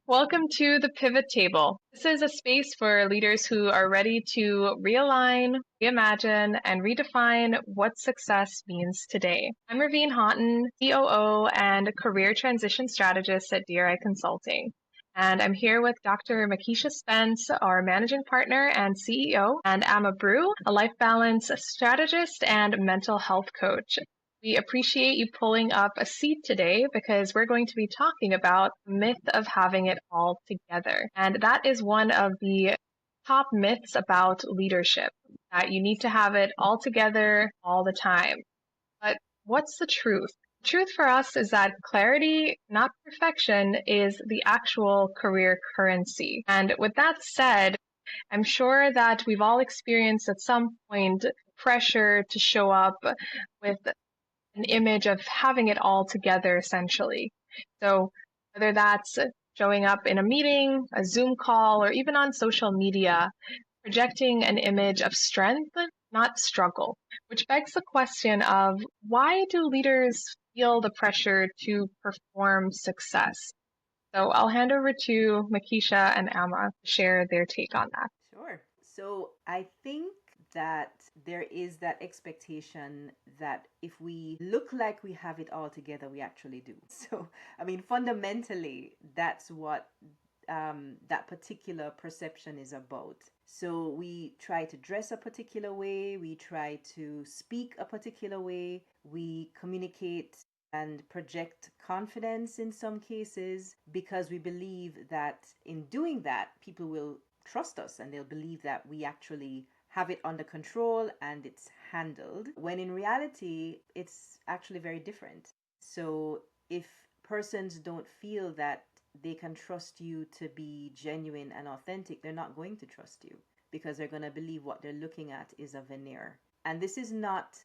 Welcome to the Pivot Table. This is a space for leaders who are ready to realign, reimagine, and redefine what success means today. I'm Raveen Houghton, COO and career transition strategist at DRI Consulting. And I'm here with Dr. Makisha Spence, our managing partner and CEO, and Amma Brew, a life balance strategist and mental health coach. We appreciate you pulling up a seat today because we're going to be talking about the myth of having it all together. And that is one of the top myths about leadership, that you need to have it all together all the time. But what's the truth? The truth for us is that clarity, not perfection, is the actual career currency. And with that said, I'm sure that we've all experienced at some point pressure to show up with an image of having it all together, essentially. So whether that's showing up in a meeting, a Zoom call, or even on social media, projecting an image of strength, not struggle, which begs the question of why do leaders feel the pressure to perform success? So I'll hand over to Makisha and Amma to share their take on that. Sure. So I think that there is that expectation that if we look like we have it all together, we actually do. So, I mean, fundamentally, that's what that particular perception is about. So we try to dress a particular way, we try to speak a particular way, we communicate and project confidence in some cases because we believe that in doing that, people will trust us and they'll believe that we actually have it under control and it's handled, when in reality, it's actually very different. So if persons don't feel that they can trust you to be genuine and authentic, they're not going to trust you because they're going to believe what they're looking at is a veneer. And this is not,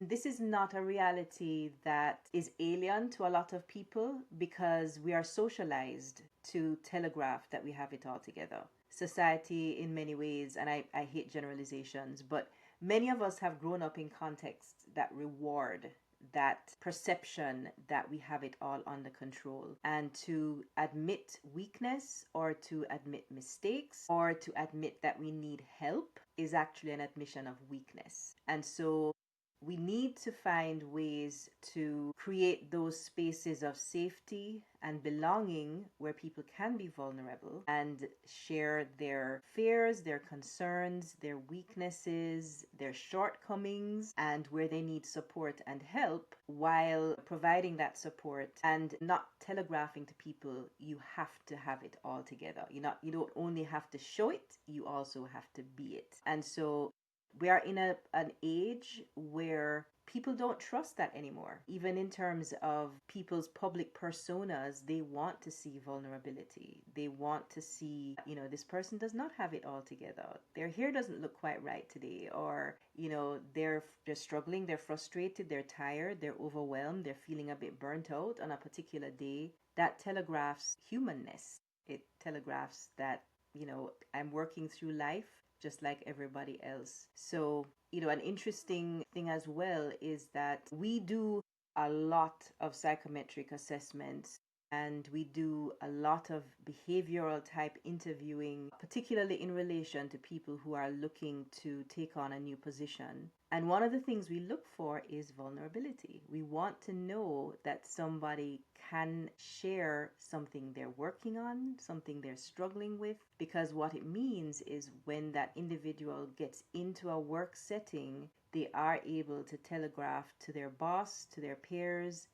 this is not a reality that is alien to a lot of people because we are socialized to telegraph that we have it all together. Society, in many ways, and I hate generalizations, but many of us have grown up in contexts that reward that perception that we have it all under control. And to admit weakness or to admit mistakes or to admit that we need help is actually an admission of weakness. And so we need to find ways to create those spaces of safety and belonging where people can be vulnerable and share their fears, their concerns, their weaknesses, their shortcomings, and where they need support and help while providing that support and not telegraphing to people you have to have it all together. You don't only have to show it, you also have to be it. And so we are in an age where people don't trust that anymore. Even in terms of people's public personas, they want to see vulnerability. They want to see, this person does not have it all together. Their hair doesn't look quite right today. Or, they're struggling, they're frustrated, they're tired, they're overwhelmed, they're feeling a bit burnt out on a particular day. That telegraphs humanness. It telegraphs that, I'm working through life just like everybody else. So, an interesting thing as well is that we do a lot of psychometric assessments and we do a lot of behavioral type interviewing, particularly in relation to people who are looking to take on a new position. And one of the things we look for is vulnerability. We want to know that somebody can share something they're working on, something they're struggling with, because what it means is when that individual gets into a work setting, they are able to telegraph to their boss, to their peers,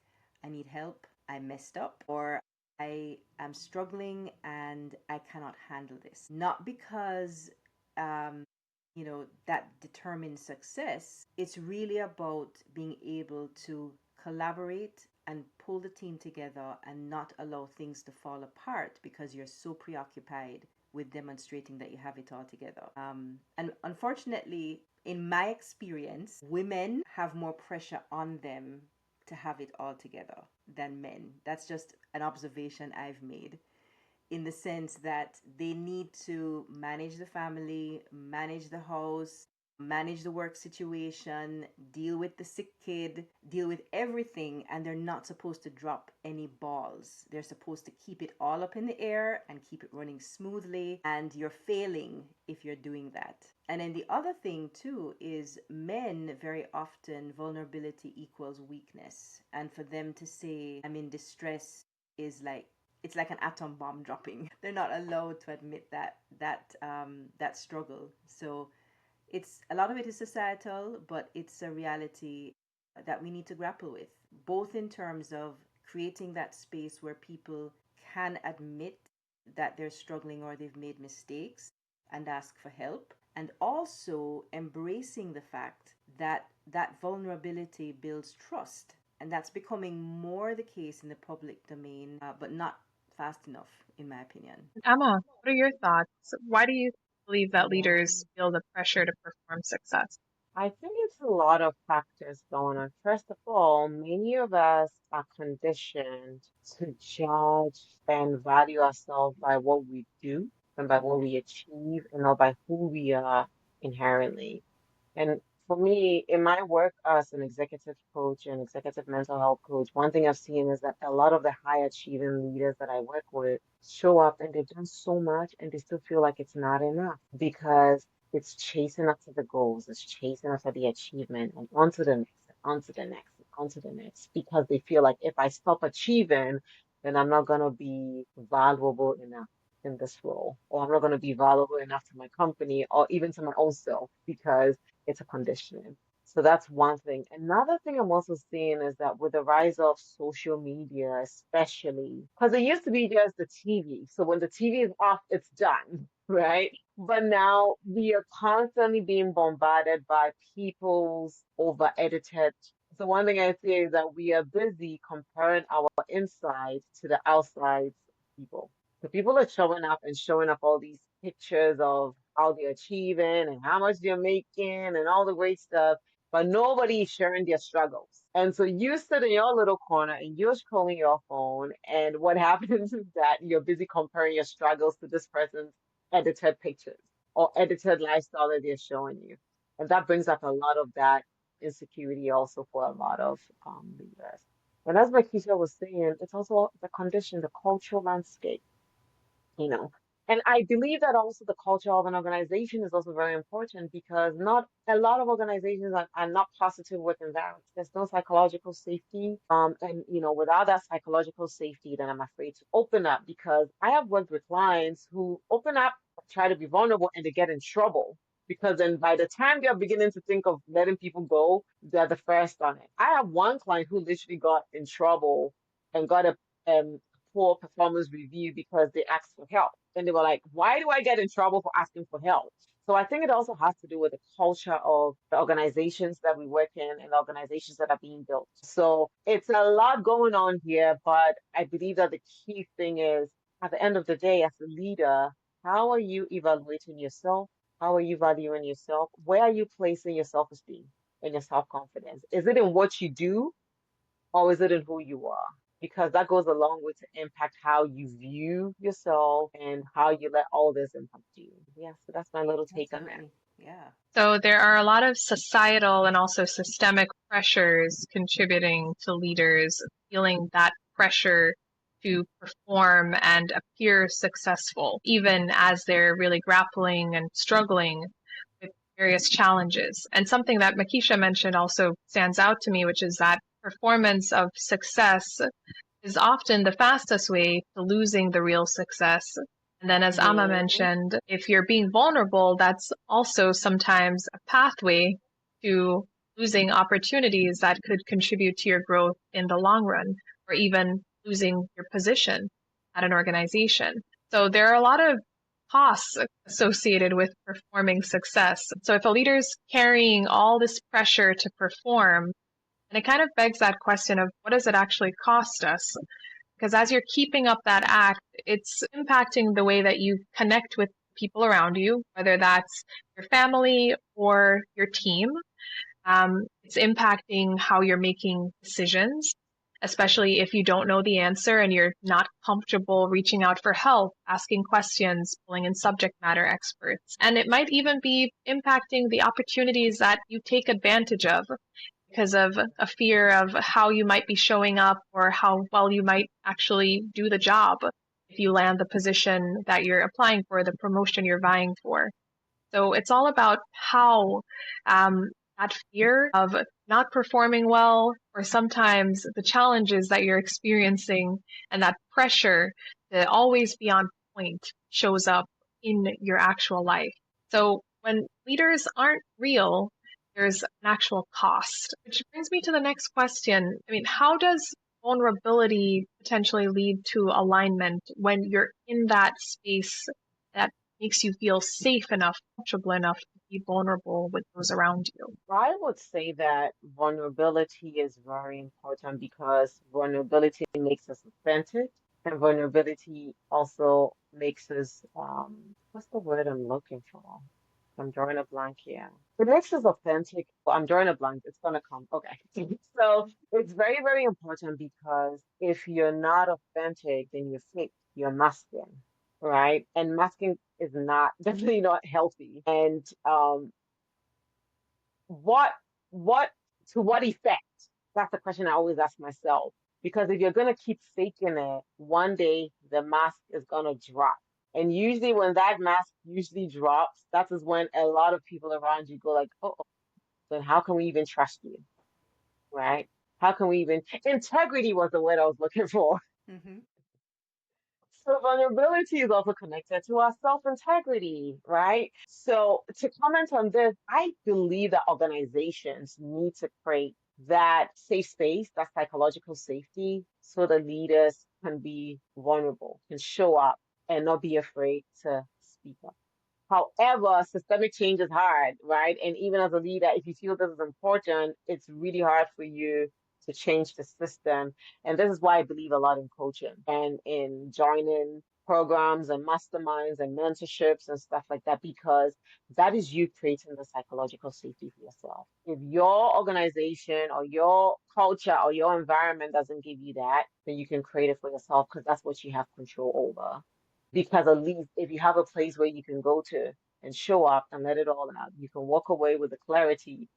I need help, I messed up, or I am struggling and I cannot handle this. Not because that determines success. It's really about being able to collaborate and pull the team together and not allow things to fall apart because you're so preoccupied with demonstrating that you have it all together. And unfortunately, in my experience, women have more pressure on them to have it all together than men. That's just an observation I've made, in the sense that they need to manage the family, manage the house, manage the work situation, deal with the sick kid, deal with everything, and they're not supposed to drop any balls. They're supposed to keep it all up in the air and keep it running smoothly, and you're failing if you're doing that. And then the other thing too is men very often vulnerability equals weakness. And for them to say, I'm in distress is like it's like an atom bomb dropping. They're not allowed to admit that struggle. So it's a lot of it is societal, but it's a reality that we need to grapple with, both in terms of creating that space where people can admit that they're struggling or they've made mistakes and ask for help, and also embracing the fact that that vulnerability builds trust. And that's becoming more the case in the public domain, but not fast enough, in my opinion. Emma, what are your thoughts? Why do you believe that Yeah, leaders feel the pressure to perform success? I think it's a lot of factors going on. First of all, many of us are conditioned to judge and value ourselves by what we do and by what we achieve and not by who we are inherently. And for me, in my work as an executive coach and executive mental health coach, one thing I've seen is that a lot of the high achieving leaders that I work with show up and they've done so much and they still feel like it's not enough because it's chasing after the goals, it's chasing after the achievement and onto the next, and onto the next, and onto the next, because they feel like if I stop achieving, then I'm not going to be valuable enough in this role, or I'm not going to be valuable enough to my company or even to my own self because it's a conditioning. So that's one thing. Another thing I'm also seeing is that with the rise of social media, especially, because it used to be just the TV. So when the TV is off, it's done, right? But now we are constantly being bombarded by people's over edited. So one thing I say is that we are busy comparing our inside to the outside people. So people are showing up and showing up all these pictures of how they're achieving and how much they're making and all the great stuff, but nobody is sharing their struggles. And so you sit in your little corner and you're scrolling your phone, and what happens is that you're busy comparing your struggles to this person's edited pictures or edited lifestyle that they're showing you. And that brings up a lot of that insecurity also for a lot of leaders. And as Makisha was saying, it's also the condition, the cultural landscape, you know. And I believe that also the culture of an organization is also very important because not a lot of organizations are not positive work environments. There's no psychological safety. And without that psychological safety, then I'm afraid to open up because I have worked with clients who open up, try to be vulnerable, and they get in trouble. Because then by the time they're beginning to think of letting people go, they're the first on it. I have one client who literally got in trouble and got a poor performance review because they asked for help. And they were like, why do I get in trouble for asking for help? So I think it also has to do with the culture of the organizations that we work in and the organizations that are being built. So it's a lot going on here, but I believe that the key thing is at the end of the day, as a leader, how are you evaluating yourself? How are you valuing yourself? Where are you placing your self-esteem and your self-confidence? Is it in what you do or is it in who you are? Because that goes a long way to impact how you view yourself and how you let all this impact you. Yeah, so that's my little take on that. Absolutely. Yeah. So there are a lot of societal and also systemic pressures contributing to leaders feeling that pressure to perform and appear successful, even as they're really grappling and struggling with various challenges. And something that Makisha mentioned also stands out to me, which is that performance of success is often the fastest way to losing the real success. And then, as Amma Hmm. mentioned, if you're being vulnerable, that's also sometimes a pathway to losing opportunities that could contribute to your growth in the long run, or even losing your position at an organization. So there are a lot of costs associated with performing success. So if a leader's carrying all this pressure to perform, and it kind of begs that question of what does it actually cost us? Because as you're keeping up that act, it's impacting the way that you connect with people around you, whether that's your family or your team. It's impacting how you're making decisions. especially if you don't know the answer and you're not comfortable reaching out for help, asking questions, pulling in subject matter experts. And it might even be impacting the opportunities that you take advantage of because of a fear of how you might be showing up or how well you might actually do the job if you land the position that you're applying for, the promotion you're vying for. So it's all about how um, that fear of not performing well, or sometimes the challenges that you're experiencing and that pressure to always be on point shows up in your actual life. So when leaders aren't real, there's an actual cost. Which brings me to the next question. I mean, how does vulnerability potentially lead to alignment when you're in that space that makes you feel safe enough, comfortable enough to be vulnerable with those around you? I would say that vulnerability is very important because vulnerability makes us authentic, and vulnerability also makes us, what's the word I'm looking for? I'm drawing a blank here. It makes us authentic. Well, I'm drawing a blank. It's gonna come. Okay. So it's very, very important because if you're not authentic, then you're fake. You're masking, right? And masking is not definitely not healthy. And what what to what effect? That's the question I always ask myself. Because if you're gonna keep faking it, one day the mask is gonna drop. And usually when that mask usually drops, that is when a lot of people around you go like, oh, then how can we even trust you? Right? How can we even integrity was the word I was looking for. Mm-hmm. So vulnerability is also connected to our self-integrity, right? So to comment on this, I believe that organizations need to create that safe space, that psychological safety, so the leaders can be vulnerable, can show up and not be afraid to speak up. However, systemic change is hard, right? And even as a leader, if you feel this is important, it's really hard for you to change the system. And this is why I believe a lot in coaching and in joining programs and masterminds and mentorships and stuff like that, because that is you creating the psychological safety for yourself. If your organization or your culture or your environment doesn't give you that, then you can create it for yourself because that's what you have control over. Because at least if you have a place where you can go to and show up and let it all out, you can walk away with the clarity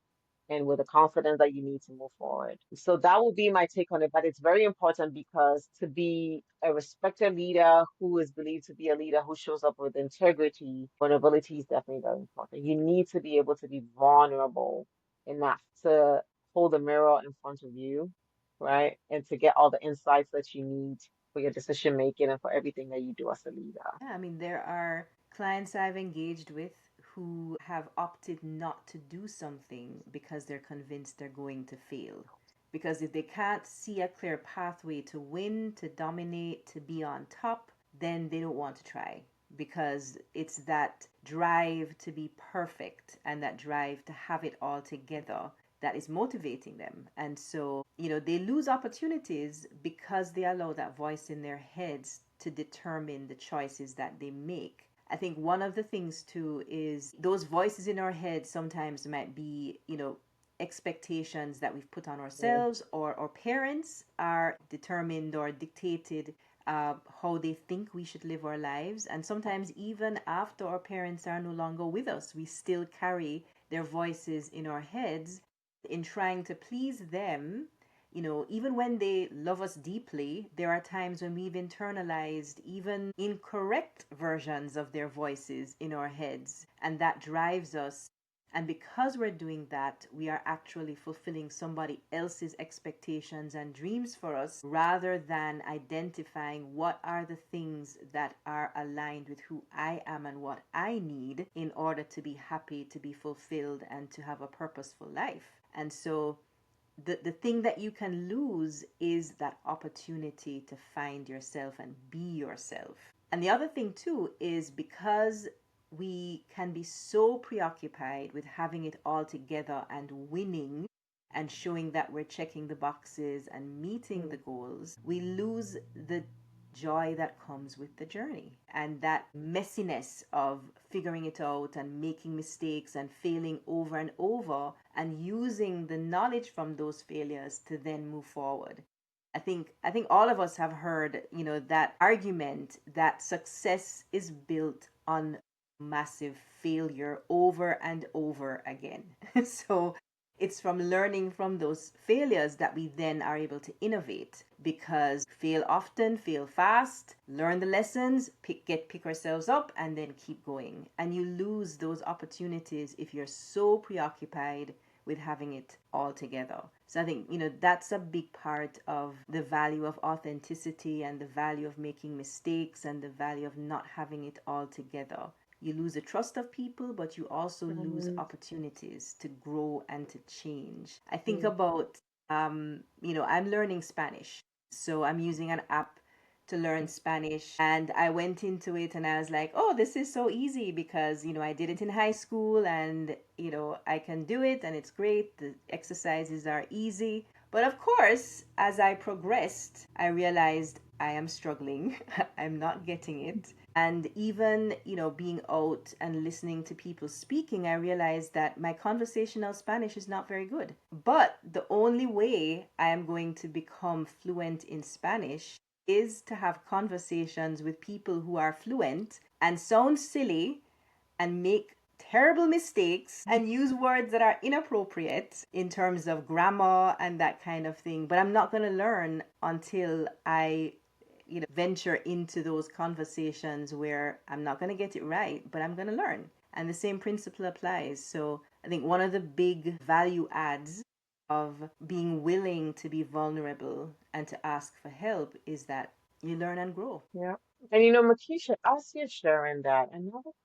and with the confidence that you need to move forward. So that would be my take on it. But it's very important because to be a respected leader who is believed to be a leader who shows up with integrity, vulnerability is definitely very important. You need to be able to be vulnerable enough to hold the mirror in front of you, right? And to get all the insights that you need for your decision making and for everything that you do as a leader. Yeah, I mean, there are clients I've engaged with who have opted not to do something because they're convinced they're going to fail. Because if they can't see a clear pathway to win, to dominate, to be on top, then they don't want to try. Because it's that drive to be perfect and that drive to have it all together that is motivating them. And so, they lose opportunities because they allow that voice in their heads to determine the choices that they make. I think one of the things too is those voices in our head sometimes might be, expectations that we've put on Mm. ourselves, or our parents are determined or dictated how they think we should live our lives. And sometimes, even after our parents are no longer with us, we still carry their voices in our heads in trying to please them. Even when they love us deeply, there are times when we've internalized even incorrect versions of their voices in our heads, and that drives us. And because we're doing that, we are actually fulfilling somebody else's expectations and dreams for us rather than identifying what are the things that are aligned with who I am and what I need in order to be happy, to be fulfilled, and to have a purposeful life. And so the thing that you can lose is that opportunity to find yourself and be yourself. And the other thing too is because we can be so preoccupied with having it all together and winning and showing that we're checking the boxes and meeting the goals, we lose the joy that comes with the journey and that messiness of figuring it out and making mistakes and failing over and over and using the knowledge from those failures to then move forward. I think all of us have heard, that argument that success is built on massive failure over and over again. So it's from learning from those failures that we then are able to innovate, because fail often, fail fast, learn the lessons, pick ourselves up, and then keep going. And you lose those opportunities if you're so preoccupied with having it all together. So I think, that's a big part of the value of authenticity and the value of making mistakes and the value of not having it all together. You lose the trust of people, but you also lose Mhm. opportunities to grow and to change. I think about, I'm learning Spanish. So I'm using an app to learn Spanish. And I went into it and I was like, oh, this is so easy because, I did it in high school and, I can do it and it's great. The exercises are easy. But of course, as I progressed, I realized I am struggling. I'm not getting it. And even, being out and listening to people speaking, I realized that my conversational Spanish is not very good. But the only way I am going to become fluent in Spanish is to have conversations with people who are fluent and sound silly and make terrible mistakes and use words that are inappropriate in terms of grammar and that kind of thing. But I'm not going to learn until I venture into those conversations where I'm not going to get it right, but I'm going to learn. And the same principle applies. So I think one of the big value adds of being willing to be vulnerable and to ask for help is that you learn and grow. Yeah. And Makisha, as you're sharing that,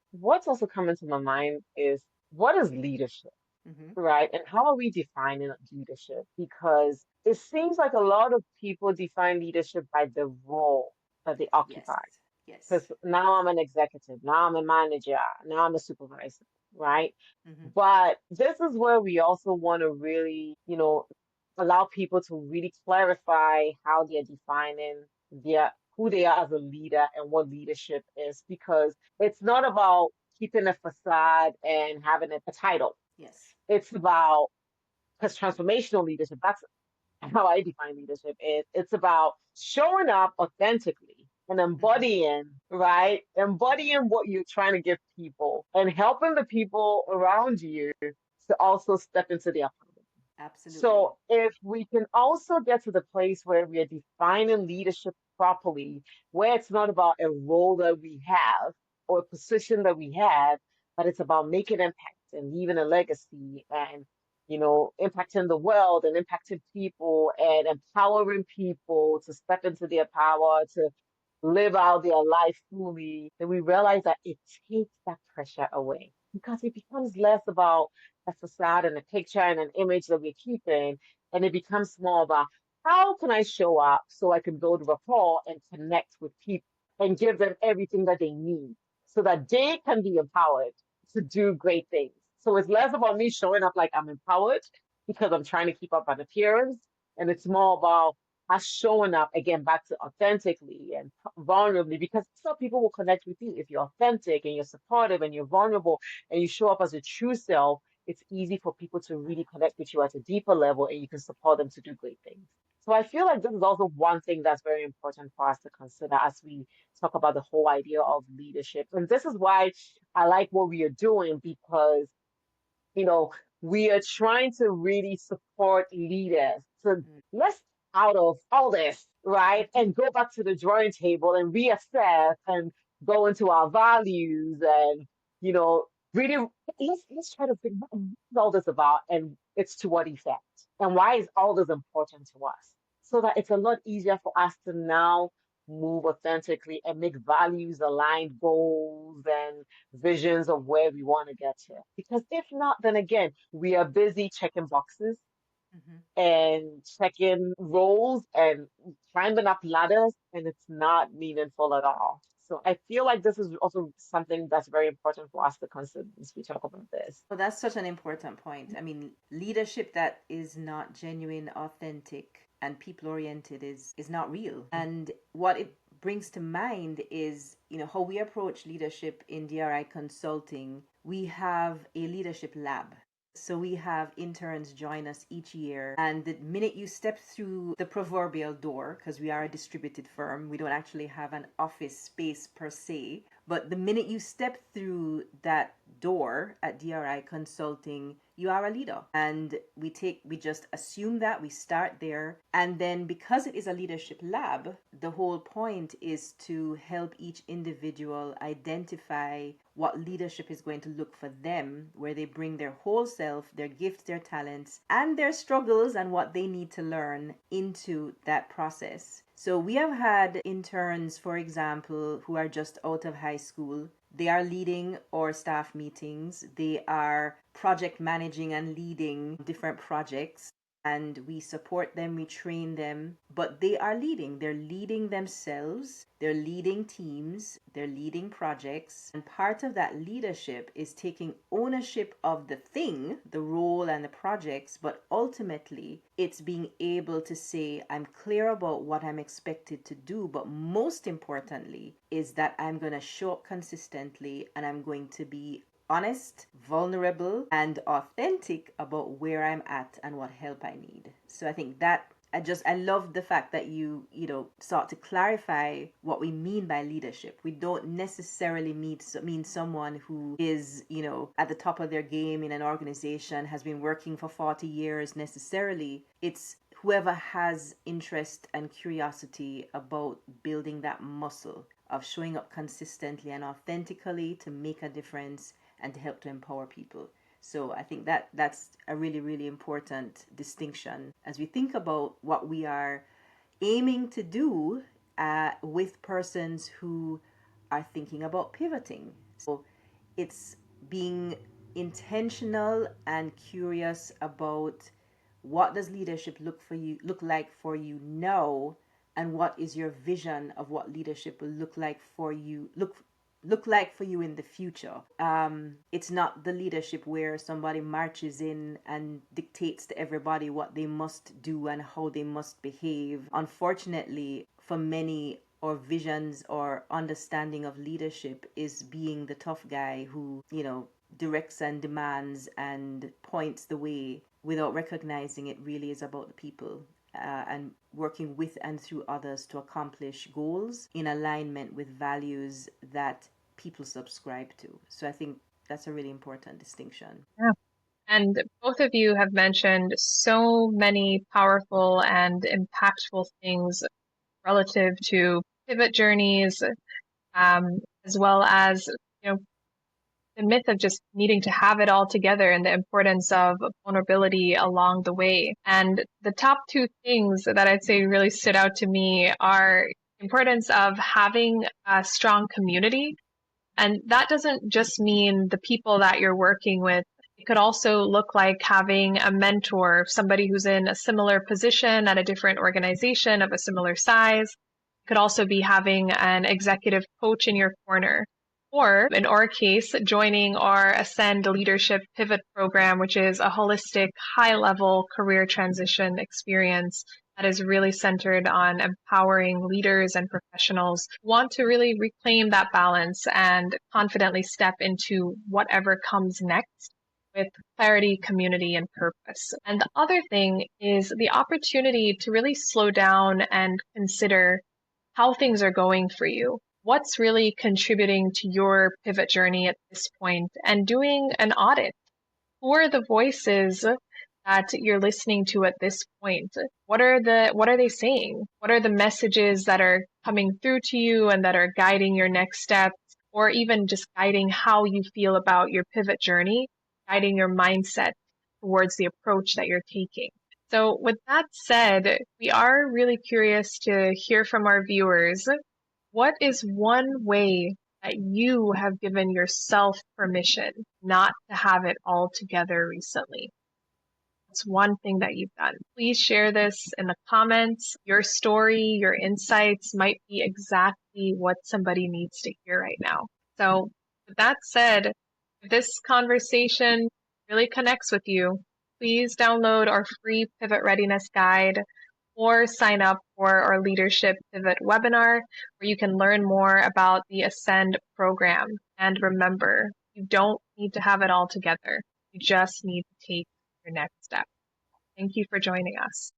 what's also coming to my mind is what is leadership, Mm-hmm. right? And how are we defining leadership? Because it seems like a lot of people define leadership by the role that they Yes. occupy. Yes. Because now I'm an executive, now I'm a manager, now I'm a supervisor, right? Mm-hmm. But this is where we also want to really, allow people to really clarify how they're defining their who they are as a leader and what leadership is, because it's not about keeping a facade and having a title. Yes. It's about because transformational leadership, that's how I define leadership is it's about showing up authentically and Mm-hmm. embodying, right? Embodying what you're trying to give people and helping the people around you to also step into their power. Absolutely. So if we can also get to the place where we are defining leadership properly, where it's not about a role that we have or a position that we have, but it's about making impact and leaving a legacy and, impacting the world and impacting people and empowering people to step into their power, to live out their life fully, then we realize that it takes that pressure away because it becomes less about a facade and a picture and an image that we're keeping, and it becomes more about how can I show up so I can build rapport and connect with people and give them everything that they need so that they can be empowered to do great things. So it's less about me showing up like I'm empowered because I'm trying to keep up an appearance, and it's more about us showing up again back to authentically and vulnerably because some people will connect with you if you're authentic and you're supportive and you're vulnerable and you show up as a true self. It's easy for people to really connect with you at a deeper level and you can support them to do great things. So I feel like this is also one thing that's very important for us to consider as we talk about the whole idea of leadership. And this is why I like what we are doing because you know, we are trying to really support leaders. So let's out of all this, right? And go back to the drawing table and reassess and go into our values and, you know, really let's try to figure out what is all this about and it's to what effect and why is all this important to us so that it's a lot easier for us to now move authentically and make values aligned goals and visions of where we want to get to. Because if not, then again, we are busy checking boxes Mm-hmm. and checking roles and climbing up ladders, and it's not meaningful at all. So I feel like this is also something that's very important for us to consider as we talk about this. Well, that's such an important point. I mean, leadership that is not genuine, authentic, and people oriented is not real. And what it brings to mind is, how we approach leadership in DRI consulting. We have a leadership lab. So we have interns join us each year, and the minute you step through the proverbial door, because we are a distributed firm, we don't actually have an office space per se, but the minute you step through that door at DRI Consulting, you are a leader. And we just assume that, we start there. And then because it is a leadership lab, the whole point is to help each individual identify what leadership is going to look for them, where they bring their whole self, their gifts, their talents, and their struggles and what they need to learn into that process. So we have had interns, for example, who are just out of high school. They are leading our staff meetings. They are project managing and leading different projects. And we support them, we train them, but they are leading. They're leading themselves, they're leading teams, they're leading projects. And part of that leadership is taking ownership of the thing, the role and the projects, but ultimately it's being able to say, I'm clear about what I'm expected to do, but most importantly is that I'm going to show up consistently and I'm going to be honest, vulnerable, and authentic about where I'm at and what help I need. So I think that I love the fact that you start to clarify what we mean by leadership. We don't necessarily mean someone who is, at the top of their game in an organization, has been working for 40 years necessarily. It's whoever has interest and curiosity about building that muscle of showing up consistently and authentically to make a difference and to help to empower people. So I think that's a really, really important distinction as we think about what we are aiming to do with persons who are thinking about pivoting. So it's being intentional and curious about what does leadership look like for you now, and what is your vision of what leadership will look like for you in the future. It's not the leadership where somebody marches in and dictates to everybody what they must do and how they must behave. Unfortunately, for many, our visions or understanding of leadership is being the tough guy who, directs and demands and points the way without recognizing it really is about the people. And working with and through others to accomplish goals in alignment with values that people subscribe to. So I think that's a really important distinction. Yeah. And both of you have mentioned so many powerful and impactful things relative to pivot journeys, as well as, the myth of just needing to have it all together and the importance of vulnerability along the way. And the top two things that I'd say really stood out to me are the importance of having a strong community. And that doesn't just mean the people that you're working with. It could also look like having a mentor, somebody who's in a similar position at a different organization of a similar size. It could also be having an executive coach in your corner. Or in our case, joining our Ascend Leadership Pivot program, which is a holistic, high-level career transition experience that is really centered on empowering leaders and professionals who want to really reclaim that balance and confidently step into whatever comes next with clarity, community, and purpose. And the other thing is the opportunity to really slow down and consider how things are going for you. What's really contributing to your pivot journey at this point, and doing an audit. Who are the voices that you're listening to at this point? What are they saying? What are the messages that are coming through to you and that are guiding your next steps, or even just guiding how you feel about your pivot journey, guiding your mindset towards the approach that you're taking? So with that said, we are really curious to hear from our viewers. What is one way that you have given yourself permission not to have it all together recently? It's one thing that you've done. Please share this in the comments. Your story, your insights might be exactly what somebody needs to hear right now. So with that said, if this conversation really connects with you, please download our free Pivot Readiness Guide or sign up for our Leadership Pivot webinar where you can learn more about the Ascend program. And remember, you don't need to have it all together. You just need to take your next step. Thank you for joining us.